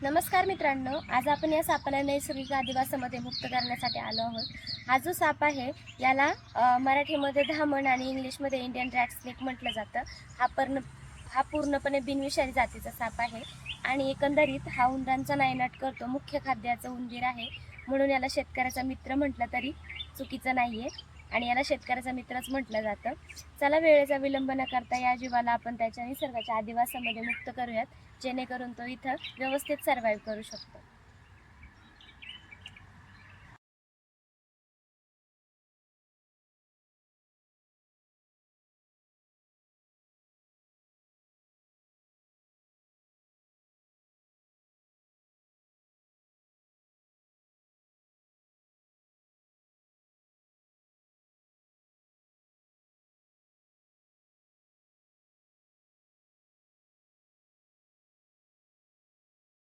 नमस्कार मित्रांनो, आज आपण या सापाला नैसर्गिक अधिवासामध्ये मुक्त करण्यासाठी आलो आहोत. हा जो साप आहे याला मराठीमध्ये धामण आणि इंग्लिशमध्ये इंडियन रॅट स्नेक म्हटलं जातं. हा पूर्णपणे बिनविषारी जातीचा साप आहे आणि एकंदरीत हा उंदरांचा नायनाट करतो. मुख्य खाद्याचं उंदीर आहे, म्हणून याला शेतकऱ्याचा मित्र म्हटलं तरी चुकीचं नाही आहे आणि याला शेतकऱ्याचा मित्रच म्हटलं जातं. चला, वेळेचा विलंब न करता या जीवाला आपण त्याच्या निसर्गाच्या अधिवासामध्ये मुक्त करूयात, जेणेकरून तो इथं व्यवस्थित सर्व्हाइव्ह करू शकतो.